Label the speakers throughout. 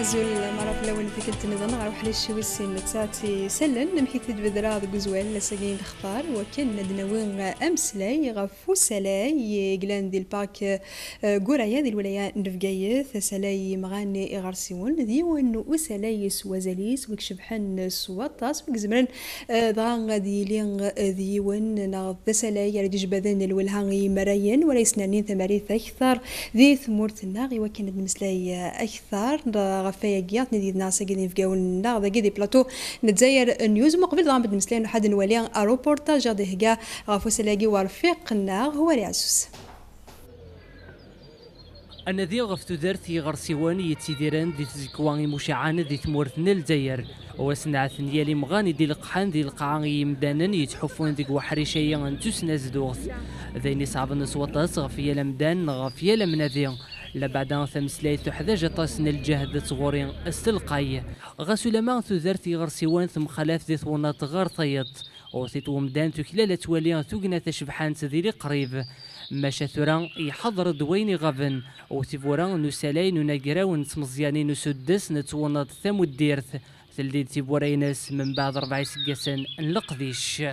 Speaker 1: زول معرف لو في كنت نظن غنروح للشويسين تاعتي سلن نمحيث بدرا بقزوال لساقين اختار وكان ندناوين امسلاي غفو سلاي قلان دي الباك قرايا دي الولايات نفقايث سلاي مغاني اغارسيون ديوان وسلاي سوازاليس وكشبحن سواطاس وكزمرن ضغان غادي لين ديوان ناض سلاي رادي جبادن الولهانغي مراين ولا يسنانين ثماريث اكثر ذي ثمورتنا غي وكان نمسلاي اكثر غفايا كيات نديد ناسا قاعدين في قاولنا غدا دي بلاطو نتزاير نيوز مقبل ضام بالمسلين حد نولي اروبورتاج غادي هكا غافو سلاقي ورفيقنا هو ريعسوس
Speaker 2: أنا ذي غفتو درتي غرسيواني يتسيديران دي تزكواني مشاعان دي تمورثنا الجزائر وسنعت ديالي مغاني دي القحان دي القاعي يمدانا يتحفون ديك وحريشيا انتوس ناس دوغث ذيني صعب نسوطاس غفيا لمدان غفيا لمنادي لا بعد ثمسلاي تحداج طاسن الجهد صغورين استلقاي غسلما ثذرتي غرسيوان ثم خلاف ذي ثونات غار طيط وثيت ومدان تكلالة توالي ثقنا تشبحان تذيري قريب ماشا ثورا يحضر دويني غافن وثيفورا نسالاي نناقراو نتمزياني نسدس نتونات ثمو الديرث ثلديد تيبوريناس من بعد 4 سكاسن نلقذيش.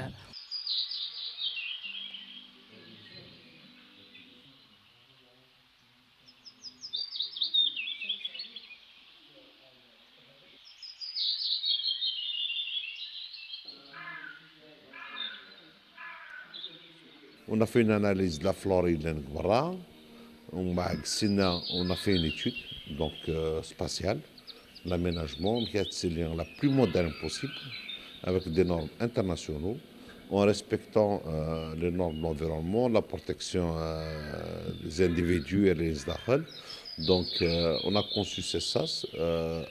Speaker 3: On a fait une analyse de la flore et de l'engouara. On a fait une étude donc, spatiale, l'aménagement, qui est la plus moderne possible, avec des normes internationaux, en respectant les normes de l'environnement, la protection des individus et les dahal. Donc on a conçu ces SAS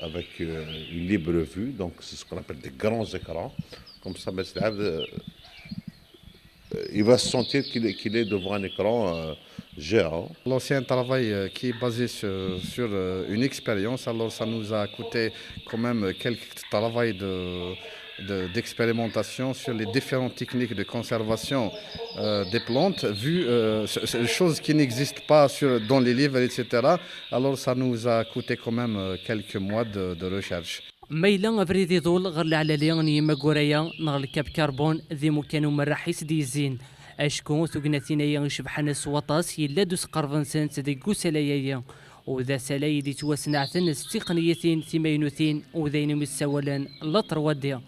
Speaker 3: avec une libre vue, donc c'est ce qu'on appelle des grands écrans. Comme ça, il va se sentir qu'il est devant un écran géant.
Speaker 4: C'est un travail qui est basé sur une expérience, alors ça nous a coûté quand même quelques travail d'expérimentation sur les différentes techniques de conservation des plantes, vu choses qui n'existent pas dans les livres, etc. Alors ça nous a coûté quand même quelques mois de recherche.
Speaker 2: ميلا افريدي ظول غير العلاليان يما قوريا نغل كاب كربون ذي مكانو مرحيس ديزين اشكون ثقناتينيا يشبحنا سواطاس يلا دوس قرفن سنت دي قوسلايا وذا سلاي دي تواسنعتن استقنيتين ثمينوثين وذين متسولان لا تروديا.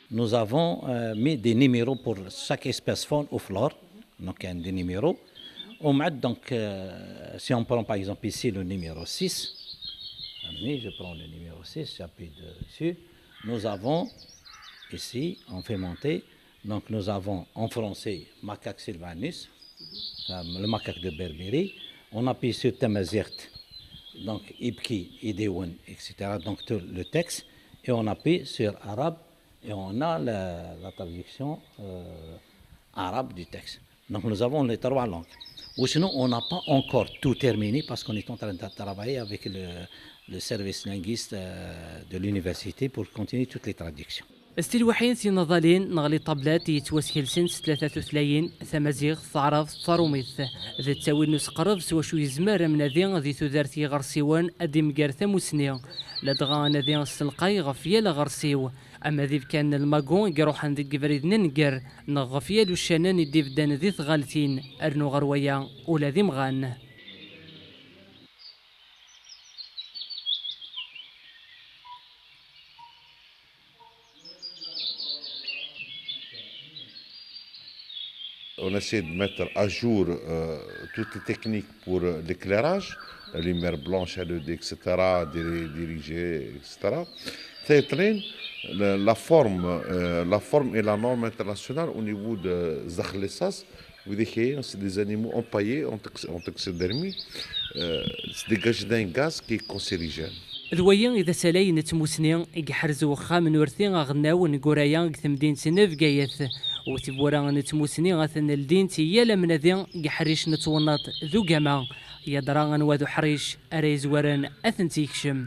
Speaker 5: Nous avons mis des numéros pour chaque espèce faune ou flore, donc il y a des numéros. Donc, si on prend par exemple ici le numéro 6, je prends le numéro 6, j'appuie dessus. Nous avons ici, on fait monter, donc nous avons en français macaque sylvanus, le macaque de Berbérie. On appuie sur Tamazirt, donc Ibki, Ideoun, etc. Donc tout le texte, et on appuie sur arabe. Et on a la traduction arabe du texte. Donc nous avons les 3 langues. Ou sinon, on n'a pas encore tout terminé parce qu'on est en train de travailler avec le service linguiste de l'université pour continuer toutes les traductions.
Speaker 2: استيل وحين سي نضالين نغلي طابلات يتوسهل سنس 33 ثمازيغ ثعرف ثروميث ذي تساوي نس قرب سوا شو يزمار من ذي ذي ثذارتي غرسيوان ادي مقارثة مسنية لدغا ذي السلقاي غفيا لغرسيو اما ذي كان الماغون يروح عند الكفريد ننقر نغفيا لوشانان يدي بدان ذي ثغالتين ارنو غرويا ولا ذي مغان.
Speaker 3: On essaie de mettre à jour toutes les techniques pour l'éclairage, la lumière blanche, LED, etc., dirigée, etc. La forme et la norme internationale au niveau de Zakhlessas, c'est des animaux empaillés en taxidermie, c'est dégagé d'un gaz qui est cancérigène.
Speaker 2: ذويا إذا سلاين تموسني يحرزو خا من ورثي غناو نقورايا ثمدين سنة فقايث وتبورا نتموسني غاثن الدين تيالا من ذي يحريش نتونط ذو جمع يدرا وذو حريش أريز وران أثنتيكشم.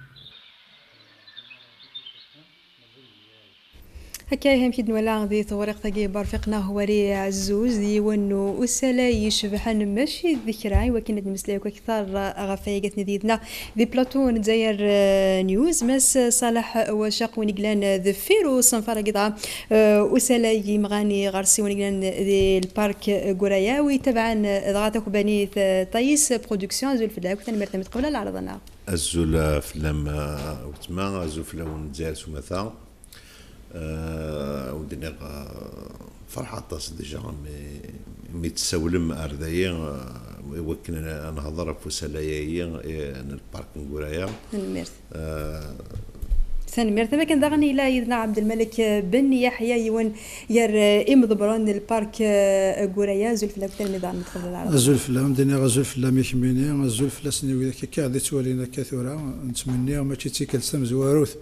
Speaker 1: هكاي هم كيد ولا غادي طوريق تاقي برفقنا هو ري عزوز ديوانو وسلا يشبحن ماشي ذكراي ولكن نتمسلاو اكثر غفايقت نديدنا ذي بلاطو نزاير نيوز مس صالح وشاق ونقلان ذفيرو صنفار قطعة وسلا يمغاني غارسي ونقلان ذي البارك قراياوي تبعا ضغاتك بني طيس برودكسيون زول فلاك وثاني مرتمت قبل العرضنا
Speaker 3: الزول فلام وتما الزول فلام نزاير سمثا ودنا فرحة طاس ديجا مي تسولم أردايا وكن نهضر في سلايا أنا البارك نقولايا
Speaker 1: الميرث ثاني ميرث ما كان داغني لا يدنا عبد الملك بن يحيى يون ير ضبران البارك قورايا زول فلا كثر نظام تفضل العرب
Speaker 6: زول فلا مدني غزول فلا ميكميني زول فلا سنوي كاع تولينا كثيرة نتمنى ما تيكل سم زواروث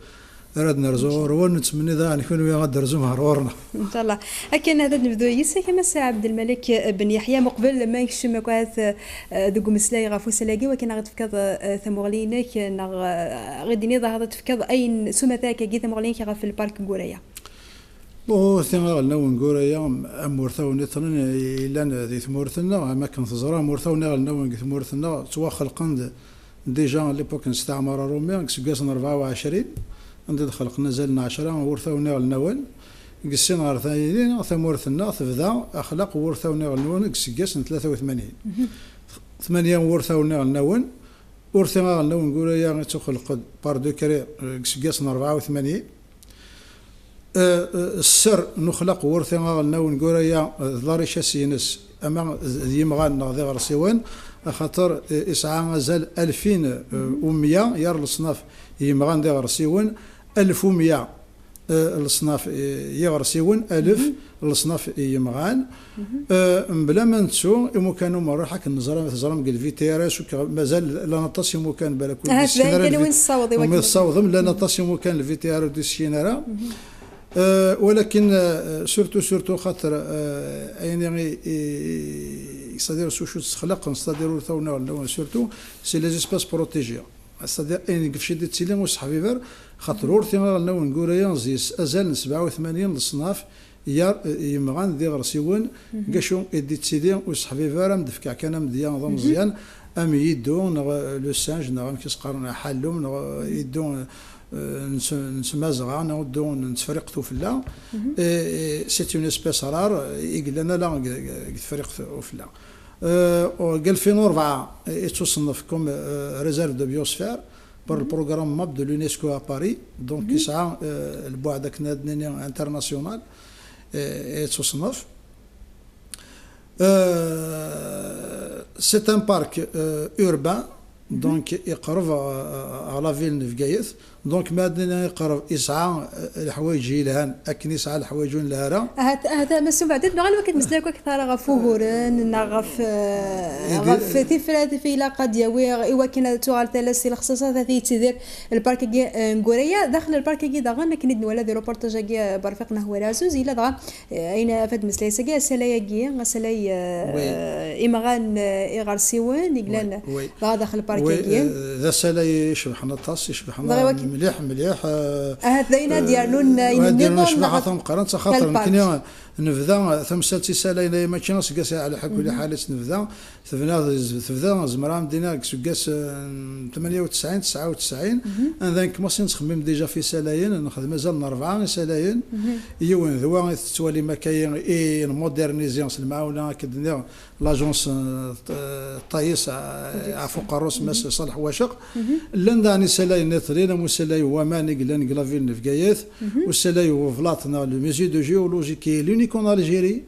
Speaker 6: أردنا رزور ونتمنى ذا نكون ويا غد رزوم هرورنا
Speaker 1: إن شاء الله. لكن هذا نبدو يسا كما سا عبد الملك بن يحيى مقبل ما يكشم كواث ذو مسلاي غافو سلاقي ولكن غد فكذ ثمغلينك غد نيضا هذا تفكذ أين سمتاك جي ثمغلينك غاف البارك قوريا.
Speaker 6: بو ثمغلنا ونقوريا أمورثا ونثرن إلا ذي ثمورثنا ما كان تزرع مورثا ونغلنا ونثمورثنا سوا خلقنا ديجا ليبوك نستعمر الرومي كسقاسنا 24 عند خلقنا زالنا 10 ورثونا النوال قسينا رثايين ثمورثنا تبدا اخلاق ورثونا النوال قسقاسنا 83 8 ورثونا النوال ورثنا النوال نقول يا تخلق بار دو كري قسقاسنا 84 السر نخلق ورثنا النوال نقول يا ضاري شاسينس اما يمغان ذي غرسيوان خاطر اسعى مازال 2100 يار الصناف يمغان ذي غرسيوان 1100 الصناف يغرسيون 1000 الصناف يمغان بلا ما نتسو كانوا مروحه كنزرم تزرم قال فيتيراس مازال لا نطاس كان بالك
Speaker 1: كان وين الصوضي
Speaker 6: وين الصوض لا نطاس كان الفيتيرا دي السينارا ولكن سورتو خاطر يعني يصدر سوشو تخلق نستديروا ثونا سورتو سي لي اسباس بروتيجي c'est-à-dire ان كيفاش ديت تسيلم وصحابي فير خاطر ورثي غنو نقول يا زيس ازال 87 الصناف يمغان ذي غرسيون كاشو ديت سيدي وصحابي فير مدفكع كان مديان نظام مزيان ام يدون لو سانج نغم كيسقرنا حالهم يدون نسمازغا نودون نتفرقتو في الله سيت اون اسبيس رار يقلنا لا تفرقتو في الله قال 2004 يتصنف كوم ريزيرف دو بيوسفير بار البروغرام ماب دو لونيسكو ا باري دونك يسعى البعد كنادني انترناسيونال يتصنف سي ان بارك اوربان دونك يقرب على فيل نفقايث دونك مادنا يقرب يسعى الحوايج يلهان اكن يسعى الحوايج لهرا
Speaker 1: هذا ما بعد نغلب كنمسلاك اكثر غفوهورن غف تفرات في لاقه دياوي ايوا كاين توغال ثلاثه الخصاصات هذه تدير البارك نغوريا داخل البارك داغا كندن ولا دي روبورتاج برفقنا هو رازوز الا دغا اين فد مسلاي سكا سلايا غسلاي ايمغان اغارسيوان يقلان داخل البارك
Speaker 6: ذا سلاي يشبحنا الطاس يشبحنا مليح
Speaker 1: هذين ديالون
Speaker 6: ينظم شبحهم قرنت خاطر يمكن نفذا ثمسات سالين ما كانش قاس على كل حاله نفذا ثفذا زمرام دينا قاس 98 99 ذاك ما نخمم ديجا في سلاين نخدم مازال 4 سلاين يوين ذوا توالي ما كاين اي مودرنيزيون المعاونه كدنا لاجونس طايس عفوق الروس مس صالح واشق لنداني سلاين نثرينا مسلاي وماني قلن قلافين نفقايث والسلاي وفلاطنا لو ميزي دو جيولوجي كي لونيك اون الجيري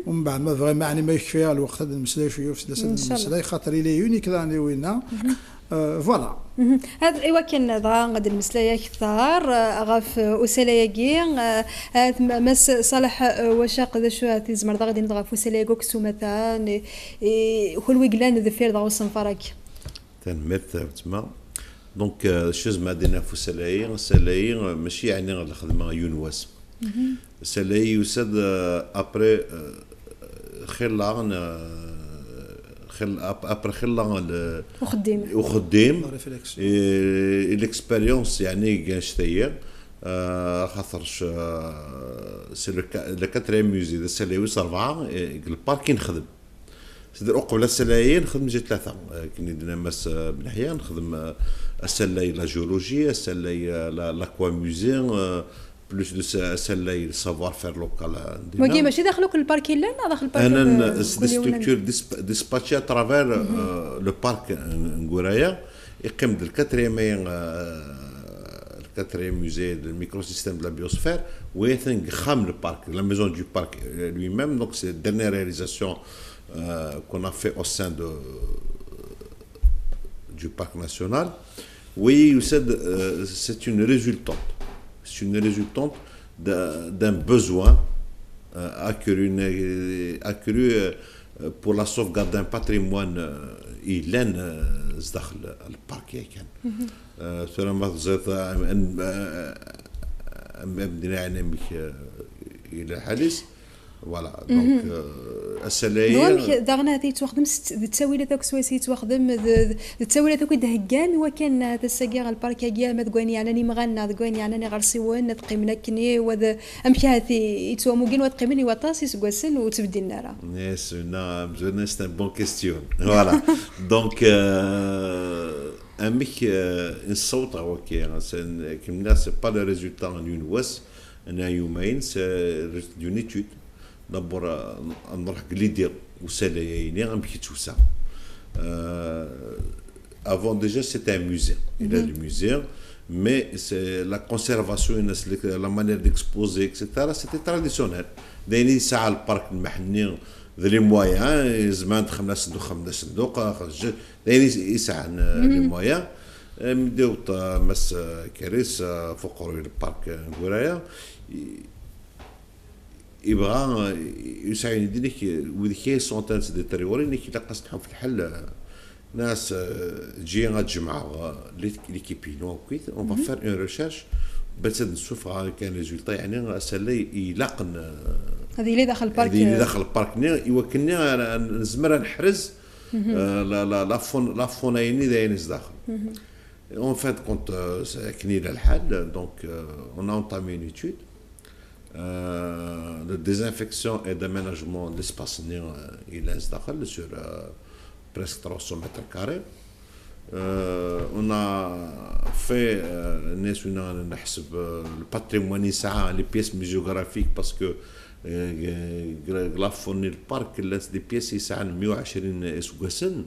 Speaker 6: ومن بعد ما فريمون يعني ما يكفيها الوقت هذا المسلاي شويه في المسلاي خاطر لي يونيك ثاني وينا فوالا
Speaker 1: هذا ايوا كان ضا غاد المسلايا كثار غاف وسلاياكي مس صالح وشاق ذا شو تزمر غادي نضغف وسلاياكو كسومتان كل ويقلان ذفير ضا وصنفرك
Speaker 3: تنمت تما دونك شوز ما دينا في سلايين ماشي يعني الخدمه يونواس سلاي يسد ابري خلان ابري خلان وخديم الاكسبيريونس يعني كاشتيا خاطرش سي لو كاتريم ميوزي ذا سلاي ويس 4 الباركين نخدم سيدير قبل السلايين نخدم جي 3 كي ندير ماس بنحيا نخدم السلاي لا جيولوجي السلاي لاكوا ميوزي بلوس دو السلاي سافوار فير لوكال
Speaker 1: عندنا ماشي داخلوك الباركين لا داخل البارك
Speaker 3: انا دي ستركتور ديسباتشي اترافير لو بارك نغورايا يقيم ديال الكاتريام musée du microsystème de la biosphère où est le parc, la maison du parc lui-même. Donc c'est la dernière réalisation qu'on a fait au sein du parc national. Oui, c'est une résultante. C'est une résultante d'un besoin accru pour la sauvegarde d'un patrimoine إيلان داخل البارك كان سلام زيت مبني على الى حديث فوالا دونك السلايه
Speaker 1: داغنا هذه تخدم تساوي لك سويسي تخدم تساوي لك دهكان وكان هذا الساقي البارك كاع ما تقوني على ني مغنى تقوني على ني غرسيوان تقيمنا كني وذا امشي هذه يتوا موكين وتقيمني وطاسي سكواسن وتبدي النار
Speaker 3: يس نعم سي ان بون كيستيون فوالا دونك امك الصوت هو كيما سي با لو ريزولتا دون واس انا يومين سي دون ايتود d'abord نروح قليدير وسلايين غنمشي توسع avant déjà c'était un musée il a le musée mais c'est la conservation la manière d'exposer etc c'était traditionnel دايرين ساعه البارك المحني ذي مويان زمان دخلنا صندوق دايرين يسعى لي مويان مديو مس كريس فوق البارك نقولايا يبغى يساعدني ديك وذيك سونتان سي ديتيريوري اللي كيلقى صحاب في الحل ناس تجي غتجمع ليكيبين وكيت اون فا فير اون ريشيرش باش نشوف كان ريزولتا يعني سالي يلاقن
Speaker 1: هذه اللي داخل البارك
Speaker 3: اللي داخل البارك يوكلني نزمر نحرز لا فونايني داين داخل اون فات كنت كنيله الحل دونك اون انتامي اون ايتود de désinfection et d'aménagement de l'espace il est sur presque 300 mètres carrés. On a fait le patrimoine, les pièces muséographiques parce que le parc laisse des pièces qui sont 120 سوقسن.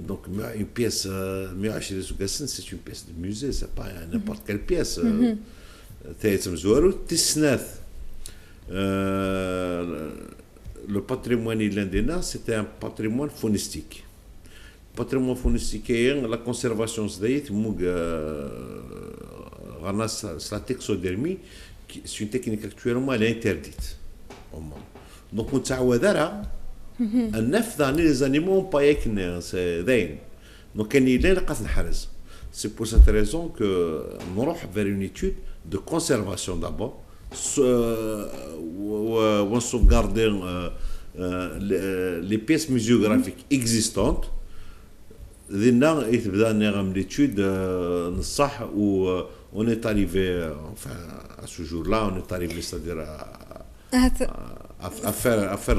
Speaker 3: Donc une pièce 120 سوقسن c'est une pièce de musée, c'est pas n'importe quelle pièce. Le patrimoine irlandais, c'était un patrimoine faunistique. Patrimoine faunistique, la conservation, c'est la taxodermie, c'est une technique actuellement interdite au monde. Donc, on s'awadara, un neuf d'années, les animaux n'ont pas écné, c'est d'ain. Donc, c'est pour cette raison que nous allons vers une étude de conservation d'abord. On sauvegarde les pièces muséographiques existantes. L'étude où on est arrivé, enfin à ce jour-là, on est arrivé, c'est-à-dire à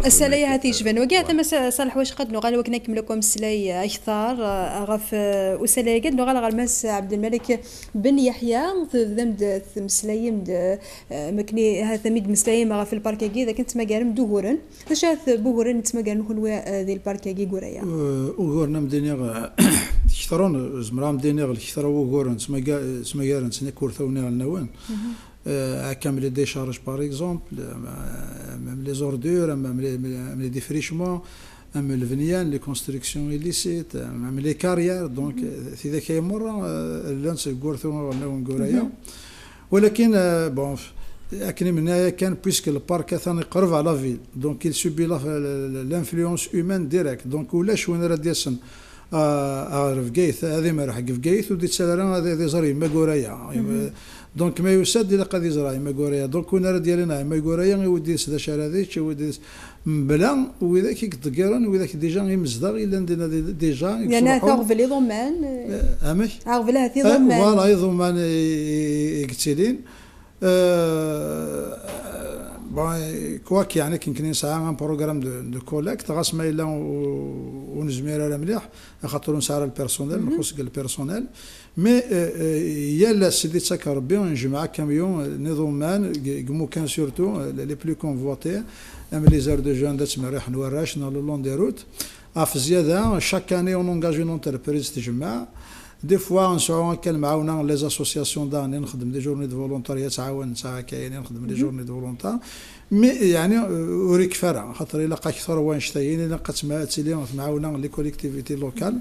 Speaker 1: السلاي هذه جبن وكاع تما صالح واش قد نغال وكنا نكمل لكم السلاي اكثر غف وسلاي قد نغال غالماس عبد الملك بن يحيى ذمد مسلايم مكني هذا ميد مسلايم غف الباركاكي اذا كنت ما قارم دهورن اش بوهورن تما قارم كون ذي الباركاكي قرايا
Speaker 6: وغورنا مدينه كثرون زمرا مدينه الكثر وغورن تما قارن سنه كورثوني النوان comme les décharges par exemple, même les ordures, même les défrichements, même le vignoble, les constructions illicites, même les carrières. Donc, c'est des cas مرة l'un se gourthon ولا ونقولها. ولكن bon, أكني من هنا كان puisque le parc ثاني قرب على la ville, donc il subit l'influence humaine directe. Donc ولاش وين راه ديسن في قيث هذه ما راح في قيث ودي تسالرا هذه زري ما قوريا دونك ما يسد الا قد يزرع ما قوريا دونك كنا ديالنا ما قوريا يودي سدا شراديك يودي بلا وإذا كي تقرن وإذا كي ديجا يمزدغ إلا عندنا ديجا
Speaker 1: يعني تغفل ضمان
Speaker 6: أمي
Speaker 1: أغفل هذه ضمان
Speaker 6: فوالا ضمان يقتلين كواك يعني كاين ساعه ان بروغرام دو كوليكت غاس ما الا ونزمير على مليح خاطر نسعر البيرسونيل نخص البيرسونيل مي يلا سيدي تسكر ربي نجمع كاميون نظامان كمو كان سورتو لي بلو كونفوتي ام لي زار دو جون دات مريح نوراش لو لون دي روت اف زياده شاك اني اون انجاجي اون انتربريز تجمع دي فوا نسعوا كنمعاونا لي زاسوسياسيون داني نخدم دي جورني دو فولونتاريا تعاون ساعه كاينين نخدم دي جورني دو فولونتار مي يعني اوريك فرع خاطر الا اكثر وانشتاين الا قات تيلي معاونا لي كوليكتيفيتي لوكال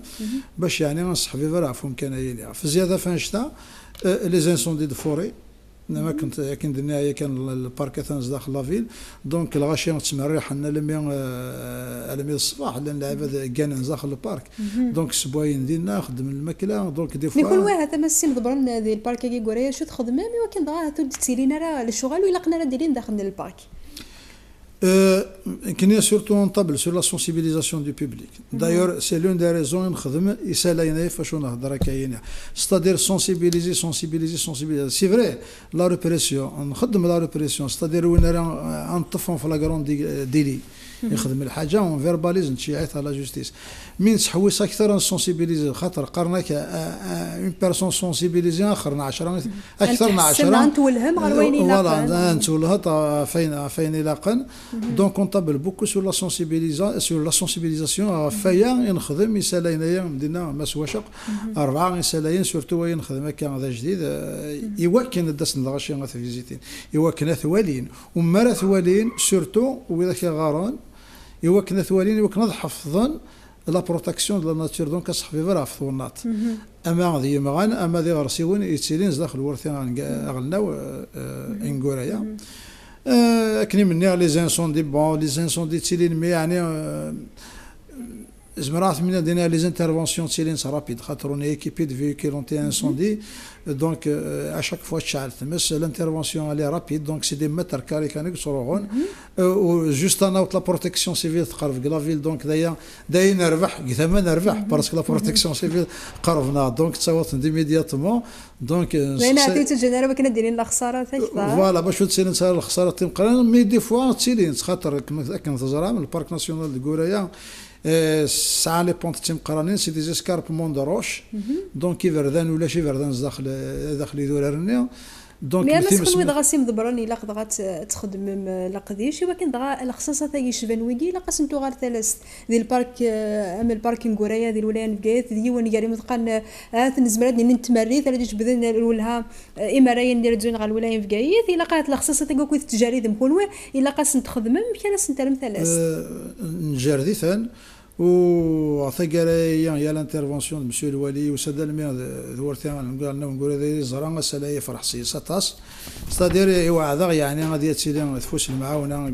Speaker 6: باش يعني نصح في فرع فهم كاين في زياده فانشتا لي زانسوندي دو فوري ما كنت كاين النهايه كان البارك ثانز داخل لافيل دونك الغاشيه تسمع حنا لمي الصباح لان لعبه كان داخل البارك دونك سبوين ديالنا خدم الماكله دونك دي فوا
Speaker 1: كل واحد تما السيم ضبرنا هذه البارك كي غوريا شو تخدم مي ولكن دغا تسيرينا راه الشغل ولا قنا دايرين داخل البارك
Speaker 6: كنا surtout on table sur la sensibilisation du public. D'ailleurs, c'est l'une des raisons نخدم يسالينا فاش نهضر كاينه. C'est-à-dire sensibiliser. C'est vrai, la répression, نخدم la répression, c'est-à-dire وين راه نطفون في لا غروند ديلي. يخدم الحاجه اون فيرباليز نتشيعيتها لا جوستيس من تحوس اكثر نسونسيبيليزي خاطر قرناك اون بيرسون سونسيبيليزي اخرنا 10 اكثر من 10
Speaker 1: نتولهم غير وين يلاقن
Speaker 6: فوالا نتولها فين يلاقن دونك اون طابل بوكو سور لا سونسيبيليزاسيون فيا نخدم يسالينايا مدينه ما سواشق 4 يسالين سورتو وين نخدم هكا هذا جديد يوكن الداس نغاشي غاتفيزيتين يوكن ثوالين وما ثوالين سورتو وذاك غارون يوكنا ثوالين يوكنا حفظا لا بروتيكسيون دو لا ناتور دونك صحفي فرا في الناط اما ذي مغان اما ذي غرسيون يتسيلين داخل ورثان اغلناو انغورايا كني مني لي زانسوندي بون لي زانسوندي تسيلين مي يعني زمرات من دينا لي انترفونسيون تسيلين رابيد خاطر اون ايكيبي دو فيكول اونتي انسوندي دونك ا شاك فوا تشعل تمس الانترفونسيون الي رابيد دونك سي دي متر كاري كانوا يصورون و جوست انا لا بروتيكسيون سيفيل تقرب لا فيل دونك دايا نربح كيما نربح باسكو لا بروتيكسيون سيفيل قربنا دونك تصوت ديميدياتومون دونك
Speaker 1: وين عطيت الجنرال كنا دايرين لا خساره اكثر
Speaker 6: فوالا باش تسير نسال الخساره تنقرا مي دي فوا تسيلين خاطر كنتزرع من البارك ناسيونال دو غورايا ساعة لي بونت تيم قرانين سي دي زيسكاربمون دو روش دونك يفردان ولا شي فردان داخل يدوررني دونك
Speaker 1: مي انا سكون دغا سيم دبراني لا دغا تخدم لا قديش ولكن دغا الخصاصه تاعي شبان ويكي لا قسمتو غير ثلاث ديال البارك ام الباركينغ ورايا ديال الولايان بقيت ديوان قال متقن تنزمرات نتمري ثلاث بدل ولها امراين ديال زون غا الولايان بقيت الا قالت الخصاصه تاعو كنت تجاري مكونوا الا قاس نتخدم مكان سنترم ثلاث
Speaker 6: نجاردي ثان وثقري يا الانترفونسيون دو مسيو الوالي وسد المير دورتان نقول هذه زرا سلايه فرح سي ساتاس ستادير يوعظ يعني غادي تسيلي تفوس المعاونه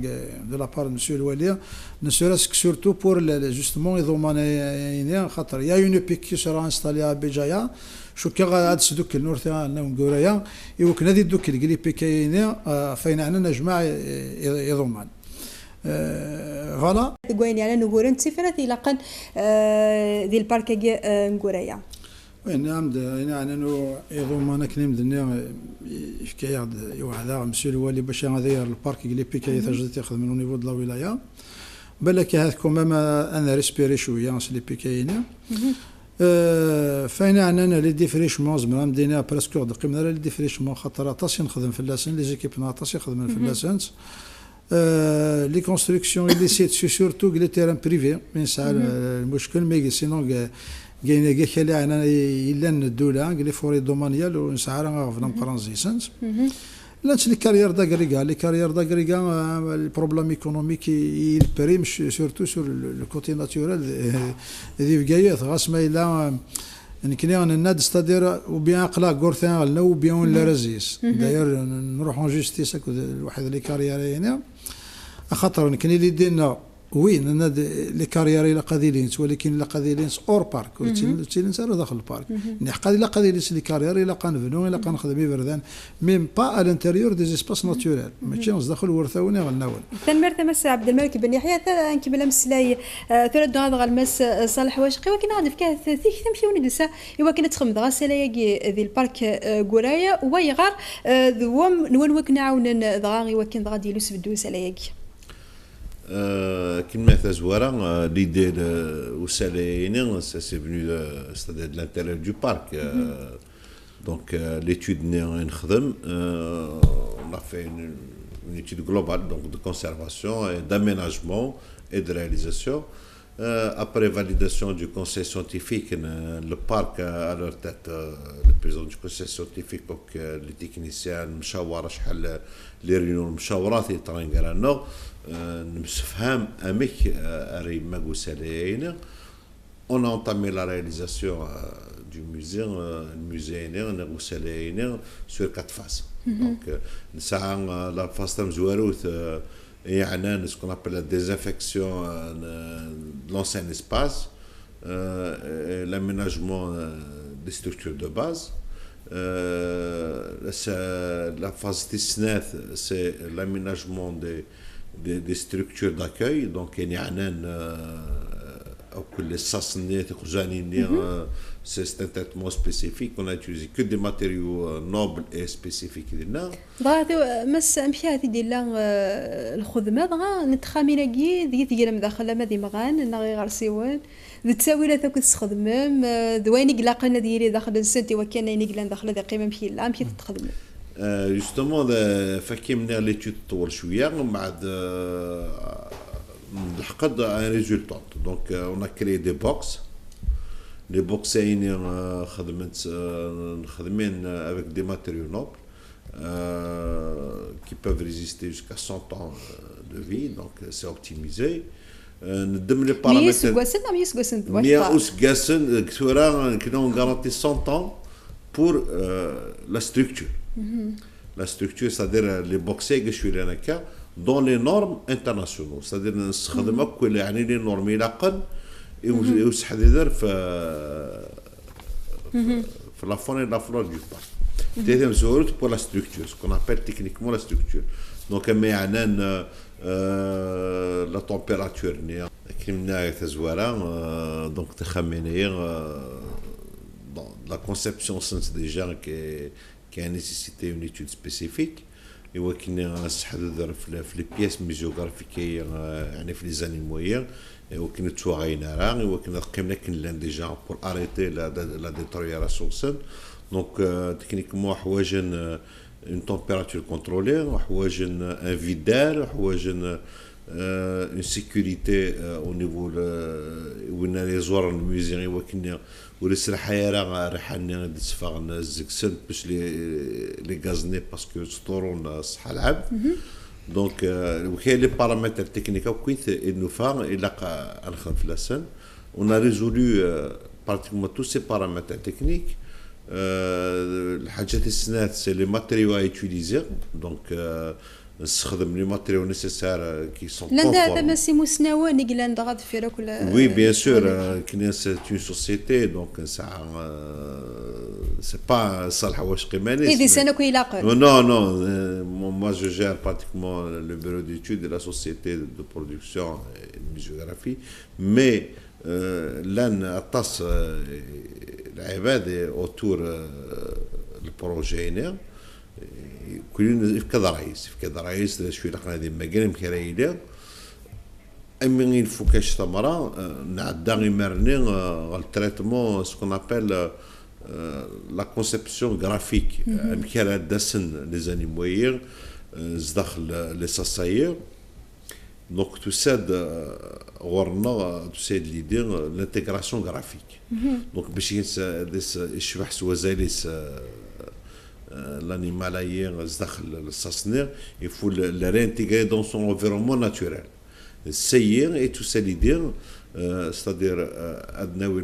Speaker 6: دو لا بار مسيو الوالي نسوراسك سورتو بور جوستمون يضمن خاطر يا اون بيك كي سرا انستالي بجايا شو كي غاد سدوك النورتان نقوليا يمكن هذه دوك اللي بيكاين فين عندنا نجمع يضمن فوالا
Speaker 1: كوين على نغورن تسفرات الى قن ديال البارك نغوريا
Speaker 6: نعم يعني انه يضمن كنيم دنيا حكايه يوعد مسيو الوالي باش هذا البارك اللي بيكاي تجد تاخذ من نيفو د لا ولايه بالك هذا كومام انا ريسبيري شويه اللي بيكاين فاين عندنا لي ديفريشمون زعما مدينا بريسكو قيمنا لي ديفريشمون خاطر طاس نخدم في اللاسن لي زيكيب طاس يخدموا في اللاسن لي كونستركسيون إليسيت سورتو لي تيران بريفي من ساعه المشكل مي سينو كاين كاع انا الا الدوله لي فوري دومانيال ونسعى راه غفنا مقرنزيسنس لا لي كارير دا غريغا البروبليم ايكونوميك يبريم سورتو سور لو كوتي ناتورال دي فكايات غاس ما الا نكني انا ناد ستادير وبيان قلا غورثان لو بيان لا رزيس داير نروحون جوستيس الواحد لي كارير هنا خاطر نكني اللي دينا وين انا لي كارير الى قاديلينس ولكن لا قاديلينس اور بارك تيلينس راه داخل البارك نحقا الى قاديلينس لي كارير الى قنفنو الى قنخدمي بردان ميم با ا لانتيريور دي اسباس ناتورال ماشي داخل ورثاوني غناول
Speaker 1: تنمر تمس عبد الملك بن يحيى نكمل مسلاي ثلاث هذا غالمس صالح واشقي ولكن غادي فكاه ثيك تمشي ونجلسه ايوا كنا تخمد غاسلايا ذي البارك غورايا ويغار ذوم نون وك نعاون دغاغي وكن غادي يلوس بدوس عليا
Speaker 3: كما تزورا l'idée de Oussaléine, ça c'est venu c'est-à-dire de l'intérieur du parc. Donc l'étude on a fait une étude globale donc de conservation et d'aménagement et de réalisation. Après validation du conseil scientifique, le parc à leur tête, le président du conseil scientifique, donc les techniciens, les réunions, on a entamé la réalisation du musée sur 4 phases. Donc, la phase et ce qu'on appelle la désinfection de l'ancien espace, l'aménagement des structures de base. La phase 19, c'est l'aménagement des structures d'accueil. Donc, il y a c'est un traitement spécifique. On a utilisé que des matériaux nobles et spécifiques.
Speaker 1: مس مشات ديال الخدمه دغا نتخامي لاكي ديال مداخله ما دي مغان نغي غارسيوان التساويلات كنت تخدمم دويني قلاقنا ديالي داخل السنتي وكان ينقلان داخل ذا قيمه مشي لا مشي تخدم
Speaker 3: justement فكيمنا ليتود طول شويه ومن بعد لحقت ان ريزولتون دونك اون كريي دي بوكس لي بوكس خدمين avec des matériaux nobles qui peuvent résister jusqu'à 100 ans de vie, donc c'est optimisé. ندم لي بارامتر on garantit 100 ans pour la structure. La structure, c'est-à-dire les boxés que je suis là dans les normes internationales, c'est-à-dire نستخدم كل يعني les normes يلاقن ويستحدث في la faune et la flore du parc. Deuxième chose pour la structure, ce qu'on appelle techniquement la structure. Donc, la température, donc la conception déjà qui a nécessité une étude spécifique. Et qui les pièces muséographiques les animaux et qui déjà pour arrêter la détérioration. Donc techniquement une température contrôlée, un vide d'air, une sécurité au niveau où on a les zones le musée ولسه الحياة راح ندفع الزكسن باش لي غازني باسكو سطورون الصحة العبد دونك وكاين لي بارامتر تكنيك وكيت انه فا الى الخن في لسن on a résolu pratiquement tous ces paramètres techniques. الحاجات السنات سي لي ماتريو à utiliser donc نستخدم لي ماتريو نيسيسار كي سون
Speaker 1: كونفورم لا ماشي مسناوه نيغلان دغا دفيرا كل
Speaker 3: وي بيان سور كاين سي اون سوسيتي دونك سا سي با صالح واش قيماني
Speaker 1: اي دي سنه كي لاقل
Speaker 3: نو نو moi je gère pratiquement le bureau d'études de la société de production et de muséographie mais لان اتص العباد autour البروجي هنا كلنا في كذا رئيس شويه لقنا هذه مقالم كرايله امين الفوكاش ثمره نعدا غيمرني التريتمون سكون ابل لا كونسيبسيون غرافيك امكان دسن لي زانيموير داخل لي ساساير دونك تساد غورنا تساد ليدي لانتيغراسيون غرافيك دونك باش يشبح سوازاليس l'animal ailleurs il faut le réintégrer dans son environnement naturel. Et tout ça l'idée, c'est-à-dire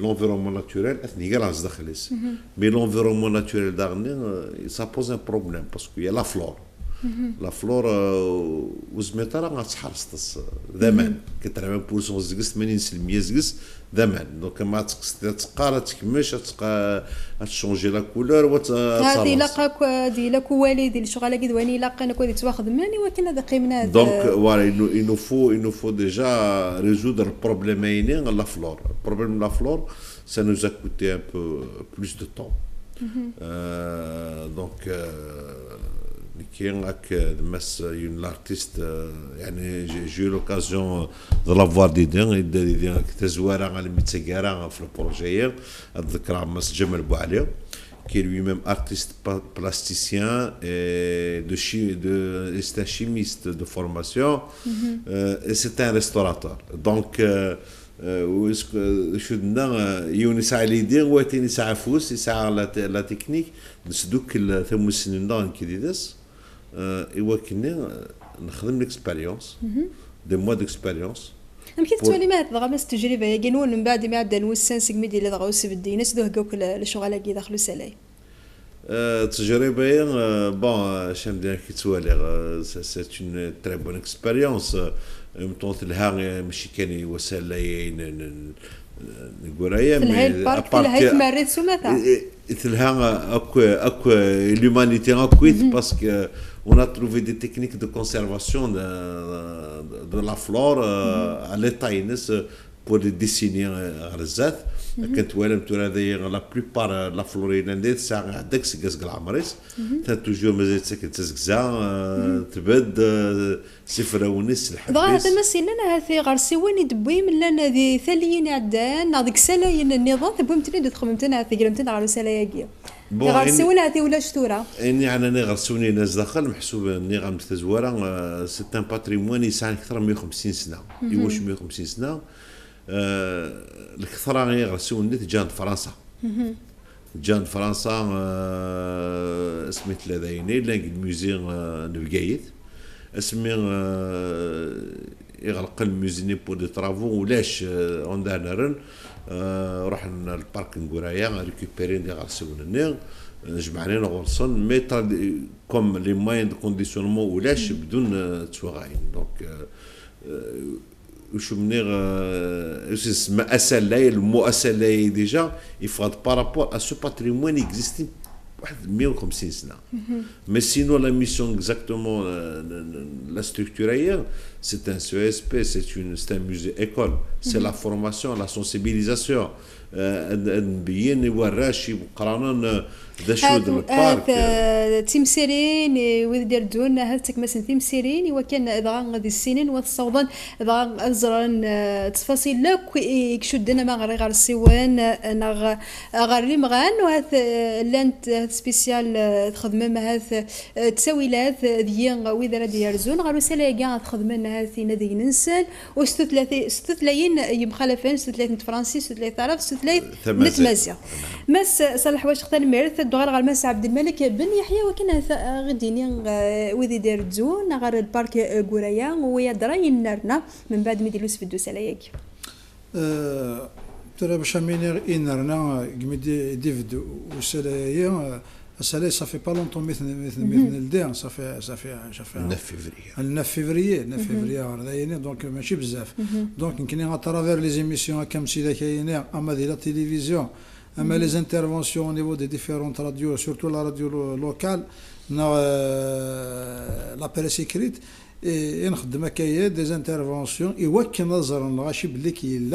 Speaker 3: l'environnement naturel, mais l'environnement naturel ça pose un problème parce qu'il y a la flore. لا فلور وزميطرا غتحرص ذمان كترعب بورسون زقس 80% زقس ذمان دونك ما تقى لا تكمش تشونجي لا كولور
Speaker 1: هذه لاقا دي لا كوالي الشغل كدواني لاقا انا كنت واخذ ماني ولكن هذا قيمنا
Speaker 3: دونك فوالا il nous faut déjà résoudre le problème la flore. Le problème de la flore, ça nous a coûté un peu plus de temps. Donc l'artiste, j'ai eu l'occasion de la voir كتزوارة على متسجرة في البروجي أتذكر مس جمال بوعلي qui est lui-même artiste plasticien et c'est un chimiste de formation et c'est un restaurateur. Donc شو بدنا يونس على يدين واتين يسعى فوس يسعى لا تكنيك نسدوك ثم السنين دان كيديدس ايوا كنا نخدم ليكسبيريونس دي موا ديكسبيريونس
Speaker 1: يمكن تولي ما تضغى بس تجربه يقولون من بعد ما عدا نوسان سكمي ديال دغاو سبدي ناس دوهكوك الشغل كي داخلو سلاي
Speaker 3: تجربه بون شام ديال كي توالي سي اون تري بون اكسبيريونس مطوط لها ماشي كان وسالاين نقولها
Speaker 1: مي ابارك تمريت سمثا
Speaker 3: تلها اكو l'humanité اكويت باسكو on a trouvé des techniques de conservation de la flore à l'état pour les dessiner على الزات كنت والم هذايا لا بلوبار لا فلوريلانديت ساعه هذاك سكاس العمريس تا توجور مازال ساكن تزكزا تبد سفراونيس الحبيس
Speaker 1: هذا مثلا هذه غرسي وين دبوي من لنا ذي ثليين عدان هذيك سلاين النظام تبوي متني تخممتنا هذه قلمتنا على سلايا غرسي وين هذه ولا شتوره
Speaker 3: اني انا غرسوني ناس داخل محسوب اني غنتزوره سي ان باتريمون يسع اكثر من 150 سنه يواش 150 سنه الكثرة غير غرسوني جان فرنسا جان فرنسا اسميت لديني لانك الموزي نبقايت اسمي يغلق الموزيني بور دي ترافو ولاش اوندانرن رحنا البارك نقورايا ريكوبيرين دي غرسوني جمعنين غرسون مي كوم لي موين دو كونديسيونمون ولاش بدون تواغاين دونك وشو منير اسمه اسلاي المؤسلاي ديجا يفرض بارابور ا سو باتريمون اكزيستي واحد 150 سنه مي سينو لا ميسيون اكزاكتومون لا ستركتوريه سي ان سو اس بي سي ان موزي ايكول سي لا فورماسيون لا سونسيبيليزاسيون نبين يوراشي وقرانا ذا شود البارك
Speaker 1: تيمسيرين ويدير دون هاتك مثلا تيمسيرين وكان ادغان غادي السنين والصوضان ادغان ازران تفاصيل لا يكشدنا ما غير غير السيوان انا غير مغان وهذا لانت سبيسيال تخدم هذا تساويلات ديال ويدرا ديال زون غير سلايا تخدم هذه نادي ننسل وستثلاين يمخالفين 30 فرنسي 3000 نتمازيغ مس صالح واش اختار الميرث الدغار غير مس عبد الملك بن يحيى وكان غديني وذي دير زون غير البارك غورايا ويا دراين نارنا من بعد ما يديروا سفدو سلايك
Speaker 6: ترى باش مينير انرنا قمدي ديفد وسلايا ça fait pas longtemps مثل الدين صافي 9 فيفري دونك ماشي بزاف دونك يمكن ا ترافير لي زيميسيون كم سي كاينين اما ديال لا تيليفزيون اما لي انترفونسيون نيفو دي ديفيرونت راديو سورتو لا راديو لوكال لا بريس اكريت نخدم كايا دي انترفونسيون يوكن نظرا غاشي بلي كاين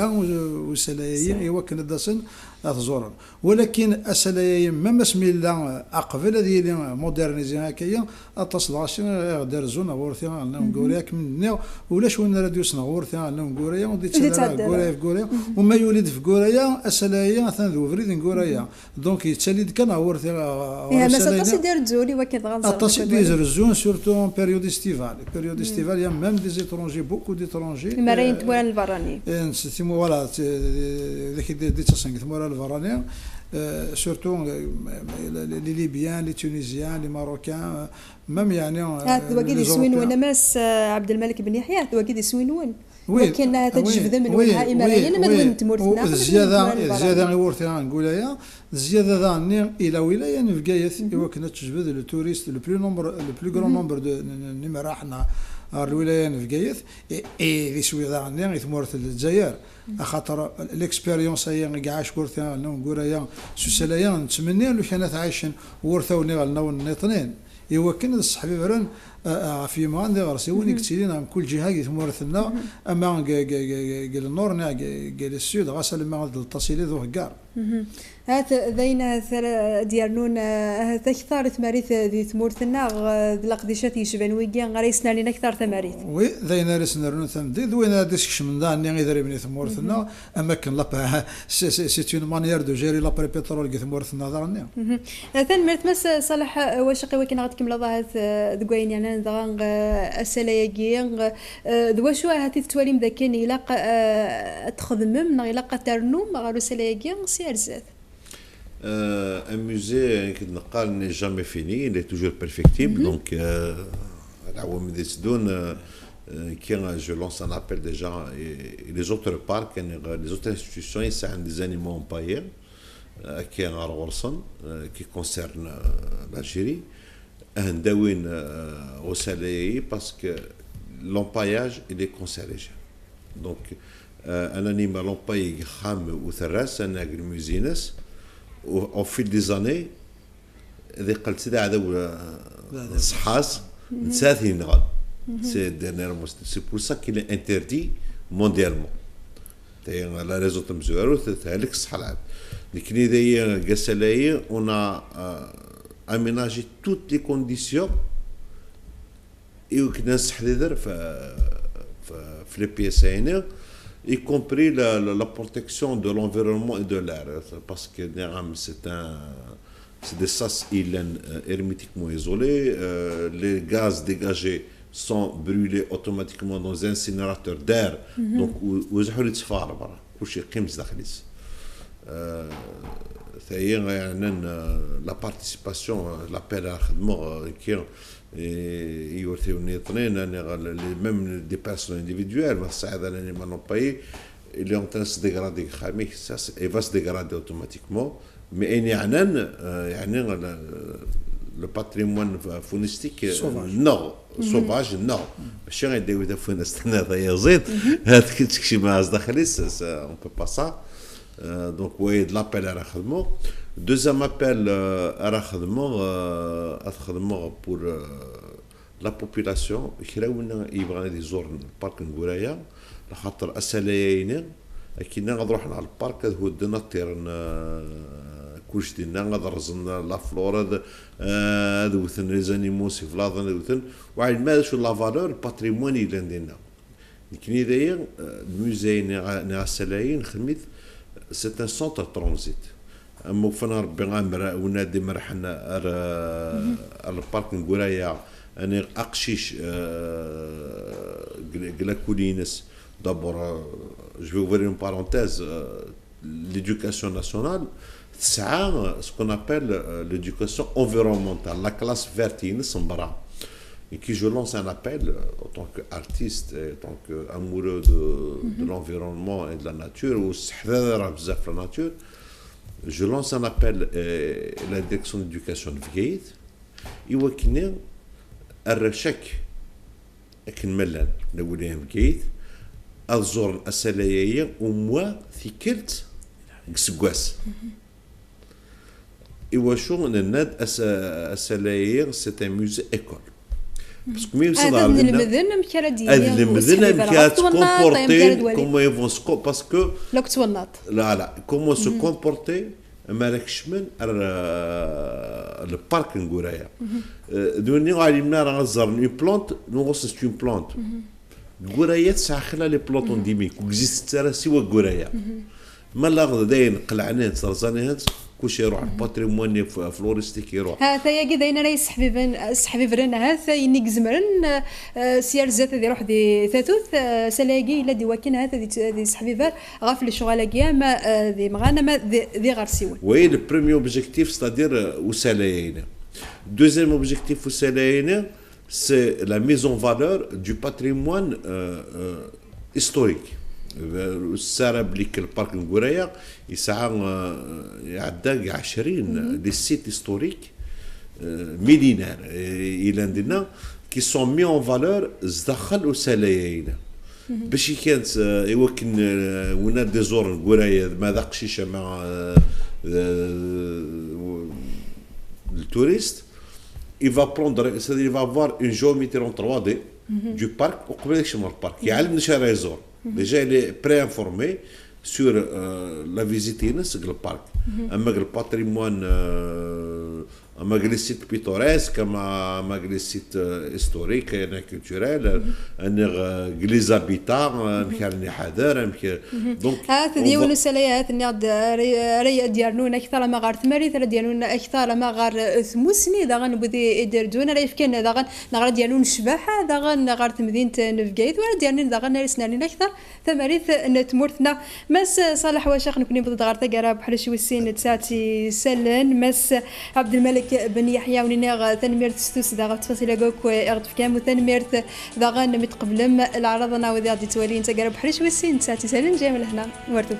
Speaker 6: وسلايين يوكن داسن تزورن ولكن اسلايين ما اسمي لا اقبل ديال مودرنيزي هكايا اتصل دار زون ورثي نقوليك من ولا شوين راديو سنغورثي نقوليا وديت غوريا وما يولد في غوريا اسلايين ثانذو فريد غوريا دونك يتسالي كان ورثي
Speaker 1: يا ما تقدر تزولي وكذا غنزر
Speaker 6: تصدير زون سورتو بيريود استيفال il y a même des étrangers, beaucoup d'étrangers.
Speaker 1: المراين تموال الفراني.
Speaker 6: سيتيمو voilà ذيك دي تصنع تموال الفراني surtout les Libyens, les Tunisiens, les Marocains même يعني.
Speaker 1: هذا وقيد يسوين وين ماس عبد الملك بن يحيى هذا وقيد يسوين وين. ولكن هذا تجبد من وجهها إمارية ما دون تمورتنا
Speaker 6: الزيادة يورثها نقول يا الزيادة ذا إلى ولاية نفقايث يوكنا تجبد التوريست لو بلو غران نومبر دو نمر حنا الولاية نفقايث ذي سوي ذا عندنا يثمورث الجزائر خاطر الاكسبيريونس هي قاعش ورثها نقول يا سوسلايا نتمنى لو كانت عايشين ورثوا نيطنين يوكنا الصحفي فرن في ما عندي غرسيوني كتيرين عن كل جهة يتمورثنا أما قال النور قال السود غسل ما عند التصيلي ذو هجار
Speaker 1: هذا ذينا ديالنون هذا كثار ثماريث ذي ثمورثنا لقديشات يشبان ويجي غريسنا لنا كثار ثماريث
Speaker 6: وي ذينا رسنا رنون ثمدي ذوينا ديسكش من ذا نيغي ذري بني ثمورثنا أما كان لابا سي اون مانيير دو جيري لابري بترول كي ثمورثنا ذا نيا
Speaker 1: ثان مرت مس صالح واش قوي كنا غتكمل ضاهت دقوين يعني ذا السلايقي ذوا شو هاتي تواليم ذا كان يلاقى تخدم من يلاقى ترنوم غارو سلايقي سيرزات.
Speaker 3: Un musée n'est jamais fini, il est toujours perfectible. Donc, je lance un appel déjà. Et les autres parcs, les autres institutions, ils ont des animaux empaillés qui concernent l'Algérie. Un dawin au soleil parce que l'empaillage, il est cancérigène. Donc, un animal empaillé, ou therras, un agrimusines. Au fil des années, إذا قلت هذا صحاص نسات ينغل. C'est pour ça qu'il est interdit mondialement. La raison de mesure, c'est هلك الصحة. لكن إذا قسلاية, on a aménagé toutes les conditions et on a نحذر في les pièces هنا. Y compris la protection de l'environnement et de l'air, parce que c'est des sas hermétiquement isolés, les gaz dégagés sont brûlés automatiquement dans un incinérateur d'air, donc où la participation, l'appel à même des personnes individuelles, il est en train de se dégrader, il va se dégrader automatiquement, mais le patrimoine faunistique non, sauvage non. On peut pas ça. Donc oui, de l'appel à Rakhadmo. Deuxième appel à Rakhadmo pour la population. Il y a des zones du parc Ngouraya. خاطر السلايين كينا غنروح على البارك هو دناطير كلشي ديالنا غنرزنا لا فلور هذا وثن لي زانيمو سي فلاضن وثن وعاد ما شو لا فالور الباتريمون اللي عندنا لكن هذايا الموزي نتاع السلايين خدمت سي ان سونتر ترانزيت اما فانا ربي غامر ونادي مرحنا البارك نقورايا انا اقشيش كلاكولينس. D'abord, je vais ouvrir une parenthèse. L'éducation nationale, c'est ce qu'on appelle l'éducation environnementale, la classe verte, et qui je lance un appel en tant qu'artiste, en tant qu'amoureux de l'environnement et de la nature, ou la nature, je lance un appel à la direction d'éducation de Vgaïd, et où il y a un chèque qui est ملان نقولهم Vgaïd. الزور السلايين وموا ثيكلت قسقواس إوا شو الناد السلايين سي ان موزي ايكول باسكو مي وصل
Speaker 1: هذا المذن مكردي
Speaker 3: هذا المذن مكاد كومبورتي كومون يفون باسكو
Speaker 1: لو كتوناط
Speaker 3: لا كومون سو كومبورتي مالكش من البارك نقورايا دوني علمنا راه نزر اون بلونت نو سي اون بلونت القرايات ساخله لي بلونط انديميك وكزيست ترى سوا القرايه ما لا داين قلعنات صرزانات كلشي يروح الباتريمون فلوريستيك يروح
Speaker 1: هذا يا كذا انا رايس حبيبرنا هذا ينيك زمرن سيار زات دي روح دي ثاثوث سلاقي الا دي واكن هذا دي حبيبر غاف الشغل كيا ما دي مغانا ما دي غارسيون
Speaker 3: وي لو بريمير اوبجيكتيف ستادير وسلايين دوزيام اوبجيكتيف وسلايين c'est la mise en valeur du patrimoine هيستوريك. السارة بليك البارك نقورايا يسعى يعدى 20 دي سيت هيستوريك ميلينار الى عندنا كي سون مي اون فالور زدخل وسلايين باش كانت يمكن ونا دي زور نقورايا ماذا قشيشه مع التوريست il va prendre, c'est-à-dire il va avoir une géométrie en 3D du parc وقبل يكشف البارك يعلم نشا ريزور déjà il est préinformé sur la visite ينسق البارك اما الباتريمون اما les sites pittoresques اما les sites historiques et culturels انا les habitants مكان حضاره
Speaker 1: دونك هذا ديالو سلايات نقد ري ديالنا اكثر ما غار ثماري ثلا ديالنا اكثر ما غار ثموسني دا غنبدي يدردون راه يفكن دا غنغار ديالو الشباحه دا غنغار مدينه نفقايت ولا ديالنا دا غنرسناني اكثر ثماريث نتمرثنا مس صالح واشاخ نكوني بضد غار تقرا بحال شي وسين تساتي سلن مس عبد الملك بن يحيى ونيغ تنميرت ستوس دا غتفاصيل كوك اغتف كام وتنميرت دا غن متقبلم العرضنا وذا دي توالين تقرا بحال شي وسين تساتي سلن جامل هنا ورتو